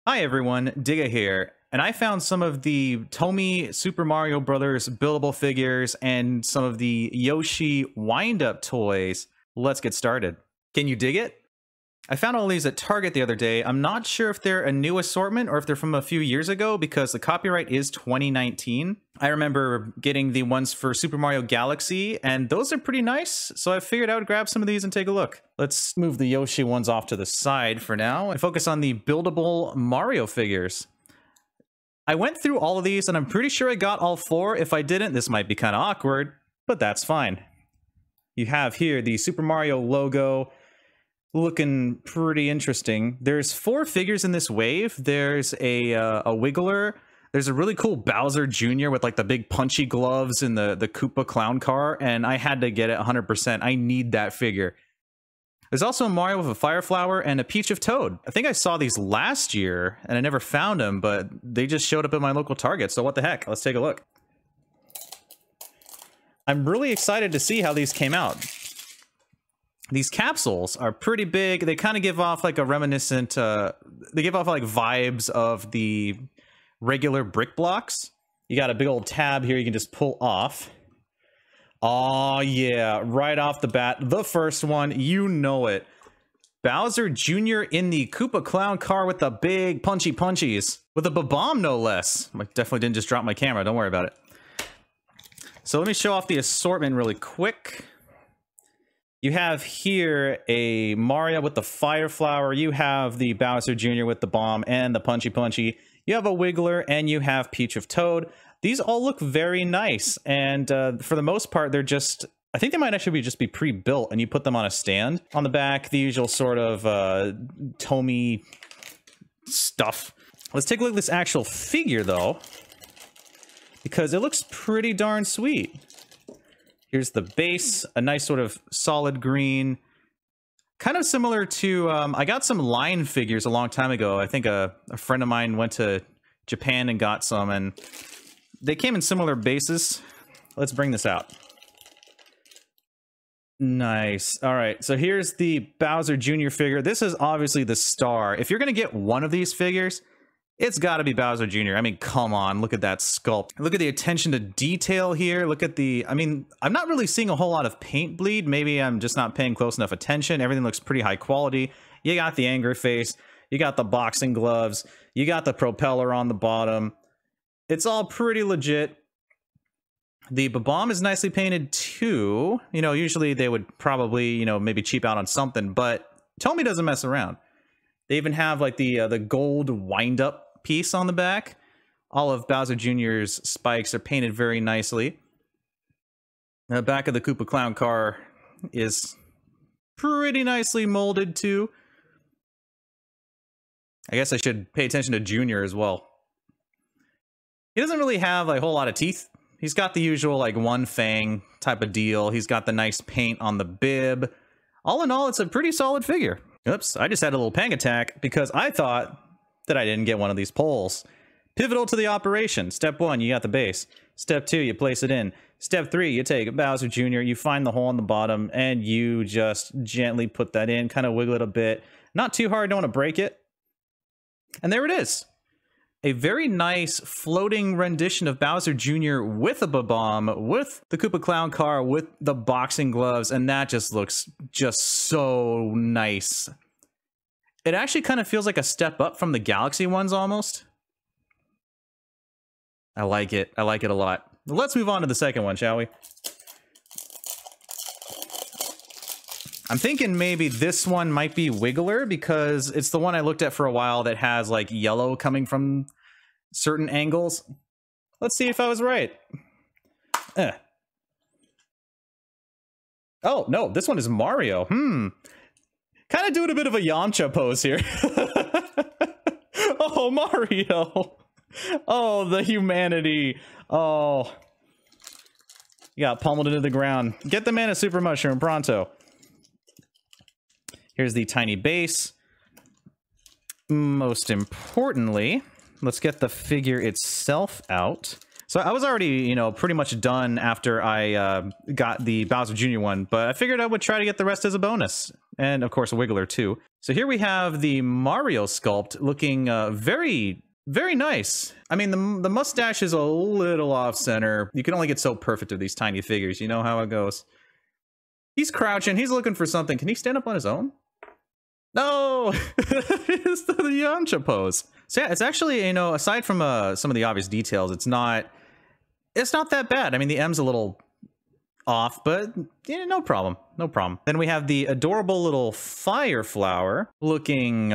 Hi everyone, Digga here, and I found some of the Tomy Super Mario Brothers buildable figures and some of the Yoshi wind-up toys. Let's get started. Can you dig it? I found all these at Target the other day. I'm not sure if they're a new assortment or if they're from a few years ago because the copyright is 2019. I remember getting the ones for Super Mario Galaxy, and those are pretty nice, so I figured I would grab some of these and take a look. Let's move the Yoshi ones off to the side for now and focus on the buildable Mario figures. I went through all of these, and I'm pretty sure I got all four. If I didn't, this might be kind of awkward, but that's fine. You have here the Super Mario logo, looking pretty interesting. There's four figures in this wave. There's a Wiggler. There's a really cool Bowser Jr. with like the big punchy gloves and the Koopa clown car, and I had to get it 100%. I need that figure. There's also a Mario with a Fire Flower and a Peach of Toad. I think I saw these last year, and I never found them, but they just showed up at my local Target, so what the heck? Let's take a look. I'm really excited to see how these came out. These capsules are pretty big. They kind of give off like a reminiscent, they give off like vibes of the regular brick blocks. You got a big old tab here you can just pull off. Oh yeah, right off the bat, the first one, you know it. Bowser Jr. in the Koopa clown car with the big punchy punchies. With a bomb no less. I definitely didn't just drop my camera, don't worry about it. So let me show off the assortment really quick. You have here a Mario with the Fire Flower, you have the Bowser Jr. with the bomb and the Punchy Punchy, you have a Wiggler, and you have Peach of Toad. These all look very nice, and for the most part, they're just, I think they might actually just be pre-built, and you put them on a stand. On the back, the usual sort of Tomy stuff. Let's take a look at this actual figure, though, because it looks pretty darn sweet. Here's the base, a nice sort of solid green. Kind of similar to, I got some line figures a long time ago. I think a friend of mine went to Japan and got some, and they came in similar bases. Let's bring this out. Nice. All right, so here's the Bowser Jr. figure. This is obviously the star. If you're going to get one of these figures, it's got to be Bowser Jr. I mean, come on, look at that sculpt. Look at the attention to detail here. Look at the, I mean, I'm not really seeing a whole lot of paint bleed. Maybe I'm just not paying close enough attention. Everything looks pretty high quality. You got the angry face. You got the boxing gloves. You got the propeller on the bottom. It's all pretty legit. The bomb is nicely painted too. You know, usually they would probably, you know, maybe cheap out on something, but Tomy doesn't mess around. They even have like the gold wind-up piece on the back. All of Bowser Jr.'s spikes are painted very nicely. The back of the Koopa Clown car is pretty nicely molded too. I guess I should pay attention to Junior as well. He doesn't really have like, a whole lot of teeth. He's got the usual like one fang type of deal. He's got the nice paint on the bib. All in all, it's a pretty solid figure. Oops, I just had a little pang attack because I thought that I didn't get one of these poles. Pivotal to the operation. Step 1, you got the base. Step 2, you place it in. Step 3, you take Bowser Jr., you find the hole on the bottom, and you just gently put that in, kind of wiggle it a bit. Not too hard, don't want to break it. And there it is. A very nice floating rendition of Bowser Jr. with a bomb, with the Koopa Clown car, with the boxing gloves, and that just looks just so nice. It actually kind of feels like a step up from the Galaxy ones almost. I like it. I like it a lot. Let's move on to the second one, shall we? I'm thinking maybe this one might be Wiggler because it's the one I looked at for a while that has like yellow coming from certain angles. Let's see if I was right. Oh, no, this one is Mario. Kind of doing a bit of a Yamcha pose here. Oh, Mario. Oh, the humanity. Oh. You got pummeled into the ground. Get the man a super mushroom, pronto. Here's the tiny base. Most importantly, let's get the figure itself out. So I was already, you know, pretty much done after I got the Bowser Jr. one, but I figured I would try to get the rest as a bonus. and of course a Wiggler too. So here we have the Mario sculpt looking very, very nice. I mean, the mustache is a little off center. You can only get so perfect with these tiny figures. You know how it goes. He's crouching. He's looking for something. Can he stand up on his own? No! It's the Yamcha pose. So yeah, it's actually, you know, aside from some of the obvious details, it's not that bad. I mean, the M's a little off, but yeah, no problem. No problem. Then we have the adorable little fire flower looking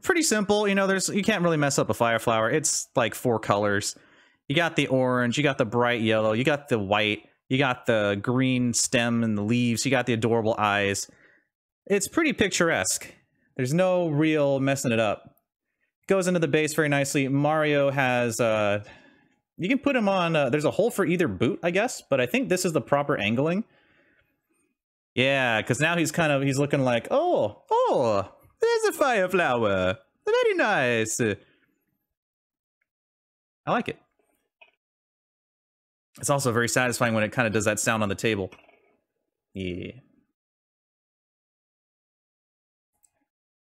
pretty simple. You know, you can't really mess up a fire flower. It's like 4 colors. You got the orange, you got the bright yellow, you got the white, you got the green stem and the leaves, you got the adorable eyes. It's pretty picturesque. There's no real messing it up. Goes into the base very nicely. Mario has, you can put him on, there's a hole for either boot, I guess, but I think this is the proper angling. Yeah, because now he's looking like, oh, there's a fire flower. Very nice. I like it. It's also very satisfying when it kind of does that sound on the table. Yeah.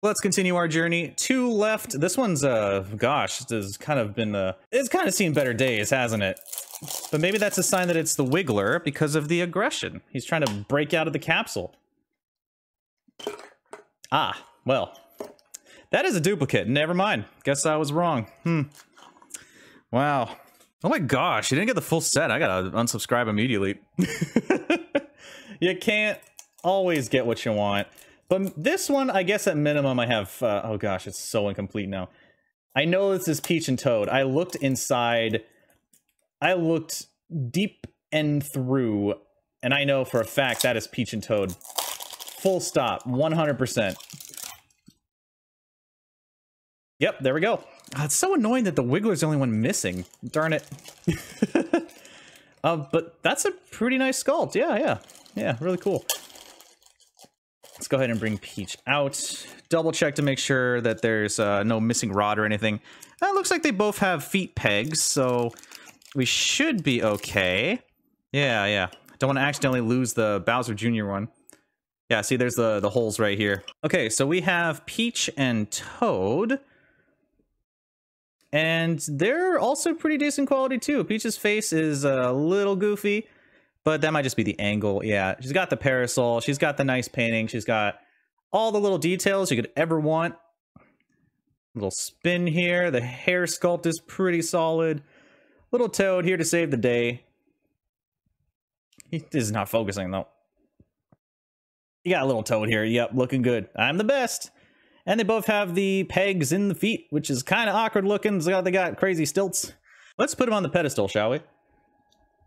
Let's continue our journey. 2 left. This one's, gosh, it's kind of seen better days, hasn't it? But maybe that's a sign that it's the Wiggler because of the aggression. He's trying to break out of the capsule. Ah, well. That is a duplicate. Never mind. Guess I was wrong. Wow. Oh my gosh, you didn't get the full set. I gotta unsubscribe immediately. You can't always get what you want. But this one, I guess at minimum I have, oh gosh, it's so incomplete now. I know this is Peach and Toad. I looked inside, I looked deep and through, and I know for a fact that is Peach and Toad. Full stop, 100%. Yep, there we go. Oh, it's so annoying that the Wiggler's the only one missing. Darn it. But that's a pretty nice sculpt. Yeah, really cool. Let's go ahead and bring Peach out. Double check to make sure that there's no missing rod or anything. It looks like they both have feet pegs, so we should be okay. Yeah. Don't want to accidentally lose the Bowser Jr. one. Yeah, see, there's the holes right here. Okay, so we have Peach and Toad. And they're also pretty decent quality, too. Peach's face is a little goofy. But that might just be the angle. Yeah, she's got the parasol. She's got the nice painting. She's got all the little details you could ever want. Little spin here. The hair sculpt is pretty solid. Little Toad here to save the day. He is not focusing, though. You got a little Toad here. Yep, looking good. I'm the best. And they both have the pegs in the feet, which is kind of awkward looking. So they got crazy stilts. Let's put them on the pedestal, shall we?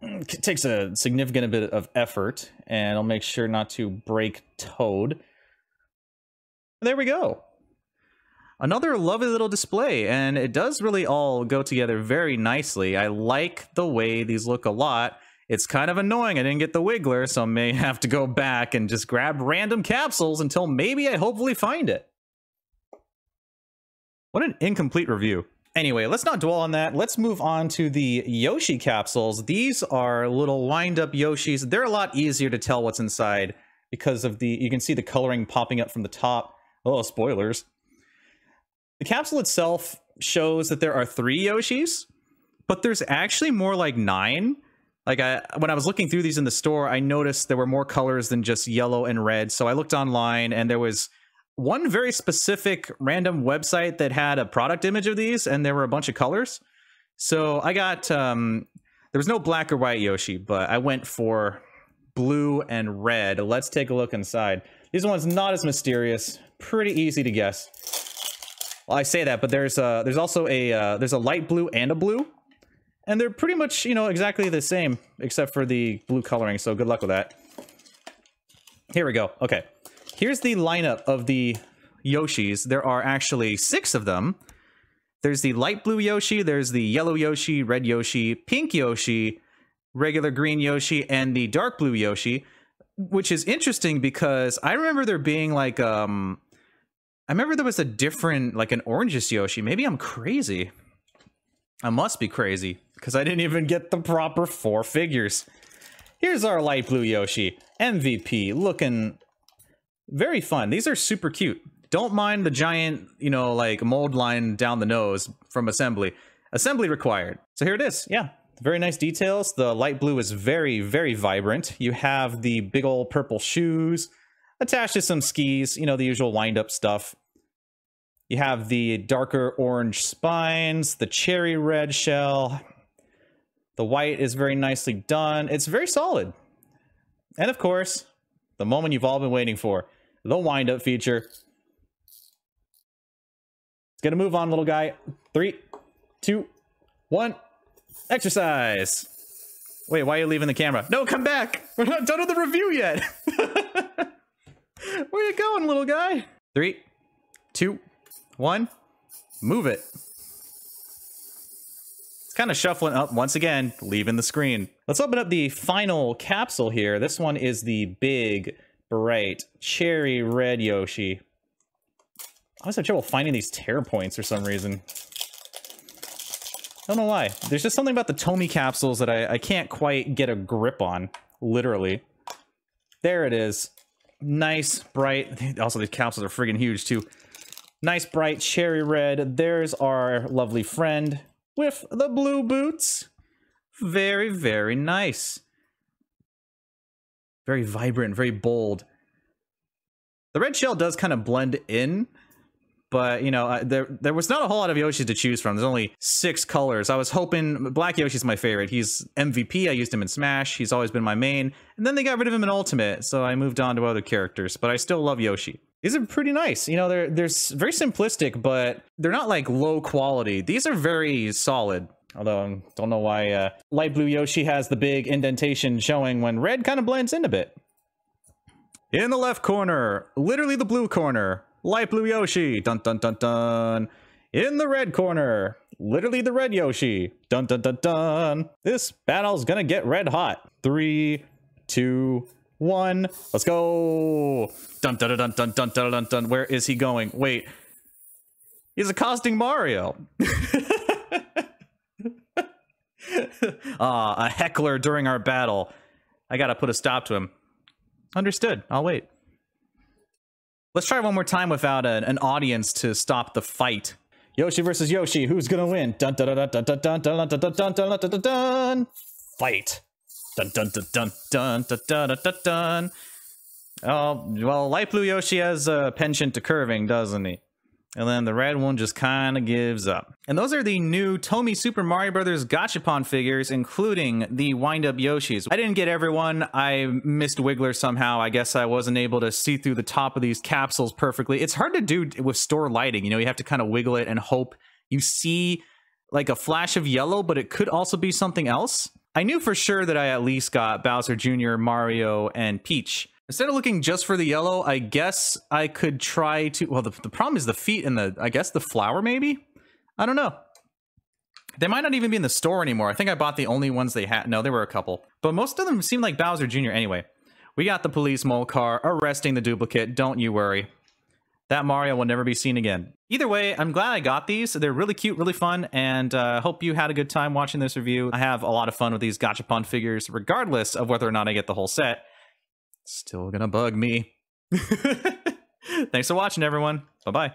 It takes a significant bit of effort, and I'll make sure not to break Toad. There we go. Another lovely little display, and it does really all go together very nicely. I like the way these look a lot. It's kind of annoying I didn't get the Wiggler, so I may have to go back and just grab random capsules until maybe I hopefully find it. What an incomplete review. Anyway, let's not dwell on that. Let's move on to the Yoshi capsules. These are little wind-up Yoshis. They're a lot easier to tell what's inside because of you can see the coloring popping up from the top. Oh, spoilers. The capsule itself shows that there are 3 Yoshis, but there's actually more like 9. Like when I was looking through these in the store, I noticed there were more colors than just yellow and red. So I looked online and there was one very specific random website that had a product image of these, and there were a bunch of colors. So I got, there was no black or white Yoshi, but I went for blue and red. Let's take a look inside. These ones not as mysterious, pretty easy to guess. Well, I say that, but there's also there's a light blue and a blue, and they're pretty much, you know, exactly the same, except for the blue coloring, so good luck with that. Here we go. Okay. Here's the lineup of the Yoshis. There are actually 6 of them. There's the light blue Yoshi, there's the yellow Yoshi, red Yoshi, pink Yoshi, regular green Yoshi, and the dark blue Yoshi, which is interesting because I remember there being like, I remember there was a different, like an orangish Yoshi. Maybe I'm crazy. I must be crazy because I didn't even get the proper 4 figures. Here's our light blue Yoshi, MVP, looking Very fun. These are super cute. Don't mind the giant, you know, like mold line down the nose from assembly. Assembly required. So here it is. Yeah. Very nice details. The light blue is very, very vibrant. You have the big old purple shoes attached to some skis, you know, the usual wind-up stuff. You have the darker orange spines, the cherry red shell. The white is very nicely done. It's very solid. And of course, the moment you've all been waiting for, the wind-up feature. It's gonna move on, little guy. 3, 2, 1, exercise. Wait, why are you leaving the camera? No, come back! We're not done with the review yet! Where you going, little guy? 3, 2, 1, move it. It's kind of shuffling up once again, leaving the screen. Let's open up the final capsule here. This one is the big, bright, cherry red Yoshi. I always have trouble finding these tear points for some reason. I don't know why. There's just something about the Tomy capsules that I can't quite get a grip on, literally. There it is. Nice, bright. Also, these capsules are friggin' huge, too. Nice, bright, cherry red. There's our lovely friend with the blue boots. Very, very nice. Very vibrant, very bold. The red shell does kind of blend in. But, you know, there was not a whole lot of Yoshis to choose from. There's only 6 colors. I was hoping... Black Yoshi's my favorite. He's MVP. I used him in Smash. He's always been my main. And then they got rid of him in Ultimate, so I moved on to other characters. But I still love Yoshi. These are pretty nice. You know, they're very simplistic, but they're not, like, low quality. These are very solid. Although, I don't know why light blue Yoshi has the big indentation showing when red kind of blends in a bit. In the left corner, literally the blue corner... Light blue Yoshi, dun dun dun dun. In the red corner, literally the red Yoshi, dun dun dun dun. This battle's gonna get red hot. 3, 2, 1, let's go. Dun dun dun dun dun dun dun dun. Where is he going? Wait, he's accosting Mario. A heckler during our battle. I gotta put a stop to him. Understood. I'll wait. Let's try one more time without an audience to stop the fight. Yoshi versus Yoshi, who's gonna win? Dun dun dun dun dun dun dun dun dun dun dun dun dun dun. Fight. Dun dun dun dun dun dun dun dun dun. Oh, well, light blue Yoshi has a penchant to curving, doesn't he? And then the red one just kind of gives up. And those are the new Tomy Super Mario Bros. Gashapon figures, including the wind-up Yoshis. I didn't get everyone. I missed Wiggler somehow. I guess I wasn't able to see through the top of these capsules perfectly. It's hard to do with store lighting. You know, you have to kind of wiggle it and hope you see like a flash of yellow, but it could also be something else. I knew for sure that I at least got Bowser Jr., Mario, and Peach. Instead of looking just for the yellow, I guess I could try to... Well, the problem is the feet and the... I guess the flower, maybe? I don't know. They might not even be in the store anymore. I think I bought the only ones they had. No, there were a couple. But most of them seem like Bowser Jr. anyway. We got the police mole car arresting the duplicate. Don't you worry. That Mario will never be seen again. Either way, I'm glad I got these. They're really cute, really fun, and hope you had a good time watching this review. I have a lot of fun with these gachapon figures, regardless of whether or not I get the whole set. Still gonna bug me. Thanks for watching, everyone. Bye-bye.